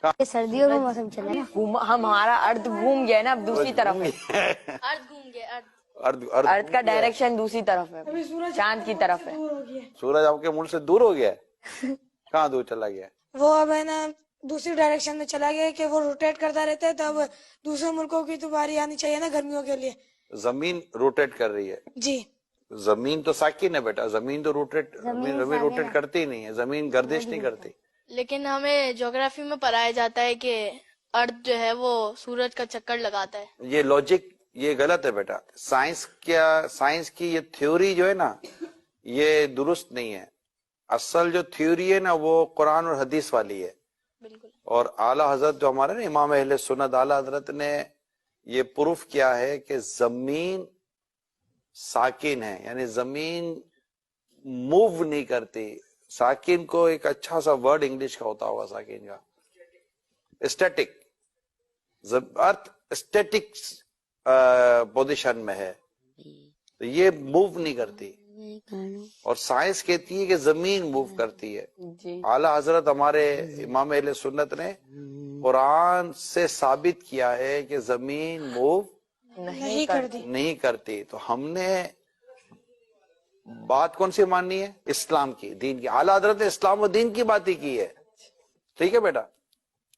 یہ سردیوں کا موسم چلا نا، ہمارا ارتھ گھوم گیا ہے نا، اب دوسری طرف ہے، ارتھ کا ڈائریکشن دوسری طرف ہے، چاند کی طرف ہے۔ سورج آپ کے ملک سے دور ہو گیا ہے؟ کہاں دور چلا گیا ہے؟ وہ اب ہے نا دوسری ڈائریکشن میں چلا گیا کہ وہ روٹیٹ کرتا رہتا ہے، تو اب دوسرے ملکوں کی تو باری آنی چاہیے نا گرمیوں کے لیے۔ زمین روٹیٹ کر رہی ہے، جی زمین تو ساکن ہے بیٹا، زمین تو زمین روٹیٹ کرتی ہی نہیں ہے، زمین گردش نہیں کرتی۔ لیکن ہمیں جغرافی میں پڑھایا جاتا ہے کہ ارتھ جو ہے وہ سورج کا چکر لگاتا ہے۔ یہ لاجک یہ غلط ہے بیٹا، سائنس کی یہ تھیوری جو ہے نا یہ درست نہیں ہے۔ اصل جو تھیوری ہے نا وہ قرآن اور حدیث والی ہے، بالکل۔ اور اعلیٰ حضرت جو ہمارے نا امام اہل سنت اعلیٰ حضرت نے یہ پروف کیا ہے کہ زمین ساکن ہے، یعنی زمین موو نہیں کرتی۔ ساکن کو ایک اچھا سا ورڈ انگلش کا ہوتا ہوگا ساکن کا، اسٹیٹک، ارتھ اسٹیٹک پوزیشن میں ہے، تو یہ موو نہیں کرتی، اور سائنس کہتی ہے کہ زمین موو کرتی ہے۔ اعلیٰ حضرت ہمارے امام اہل سنت نے قرآن سے ثابت کیا ہے کہ زمین موو نہیں کرتی، تو ہم نے بات کون سی ماننی ہے؟ اسلام کی، دین کی۔ اعلیٰ حضرت نے اسلام و دین کی بات ہی کی ہے، ٹھیک ہے بیٹا؟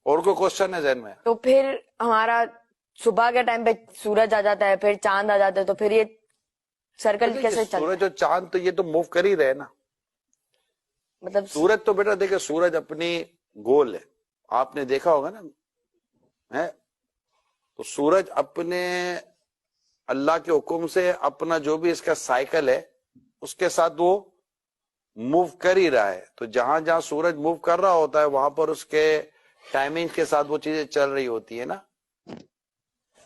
اور کوئی کوشچن ہے ذہن میں؟ تو پھر ہمارا صبح کے ٹائم پہ سورج آ جاتا ہے، پھر چاند آ جاتا ہے، تو پھر یہ سرکل کیسے چلتا ہے؟ سورج اور چاند تو یہ تو موو کر ہی رہے نا، مطلب سورج تو بیٹا دیکھیں سورج اپنی گول ہے، آپ نے دیکھا ہوگا نا ہے، تو سورج اپنے اللہ کے حکم سے اپنا جو بھی اس کا سائیکل ہے اس کے ساتھ وہ موو کر ہی رہا ہے، تو جہاں جہاں سورج موو کر رہا ہوتا ہے وہاں پر اس کے ٹائمنگ کے ساتھ وہ چیزیں چل رہی ہوتی ہے نا۔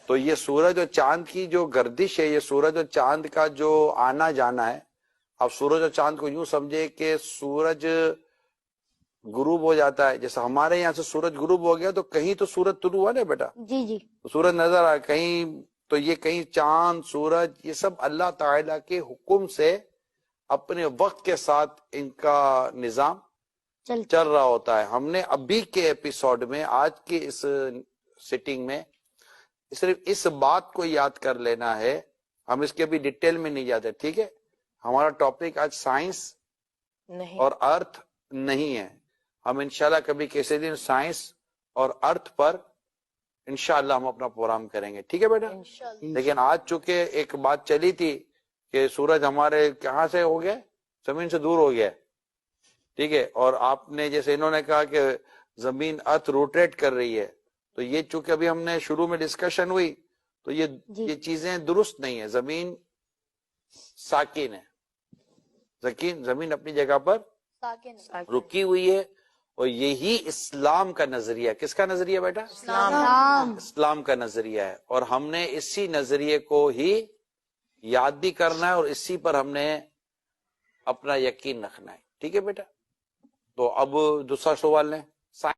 تو یہ سورج اور چاند کی جو گردش ہے، یہ سورج اور چاند کا جو آنا جانا ہے، اب سورج اور چاند کو یوں سمجھے کہ سورج غروب ہو جاتا ہے، جیسے ہمارے یہاں سے سورج غروب ہو گیا تو کہیں تو سورج طلوع ہوا نا بیٹا، جی جی، سورج نظر آیا کہیں، تو یہ کہیں چاند سورج یہ سب اللہ تعالیٰ کے حکم سے اپنے وقت کے ساتھ ان کا نظام چل رہا ہوتا ہے۔ ہم نے ابھی کے ایپیسوڈ میں، آج کے اس سیٹنگ میں صرف اس بات کو یاد کر لینا ہے، ہم اس کے بھی ڈیٹیل میں نہیں جاتے، ٹھیک ہے؟ ہمارا ٹاپک آج سائنس نہیں، اور ارتھ نہیں ہے، ہم انشاءاللہ کبھی کسی دن سائنس اور ارتھ پر انشاءاللہ ہم اپنا پروگرام کریں گے، ٹھیک ہے بیٹا؟ لیکن آج چونکہ ایک بات چلی تھی کہ سورج ہمارے کہاں سے ہو گیا، زمین سے دور ہو گیا، ٹھیک ہے؟ اور آپ نے جیسے انہوں نے کہا کہ زمین ارتھ روٹیٹ کر رہی ہے، تو یہ چونکہ ابھی ہم نے شروع میں ڈسکشن ہوئی تو یہ چیزیں درست نہیں ہیں۔ زمین ساکن ہے، زمین اپنی جگہ پر رکی ہوئی ہے، اور یہی اسلام کا نظریہ، کس کا نظریہ بیٹا؟ اسلام کا نظریہ ہے، اور ہم نے اسی نظریے کو ہی یاد بھی کرنا ہے اور اسی پر ہم نے اپنا یقین رکھنا ہے، ٹھیک ہے بیٹا؟ تو اب دوسرا سوال لیں۔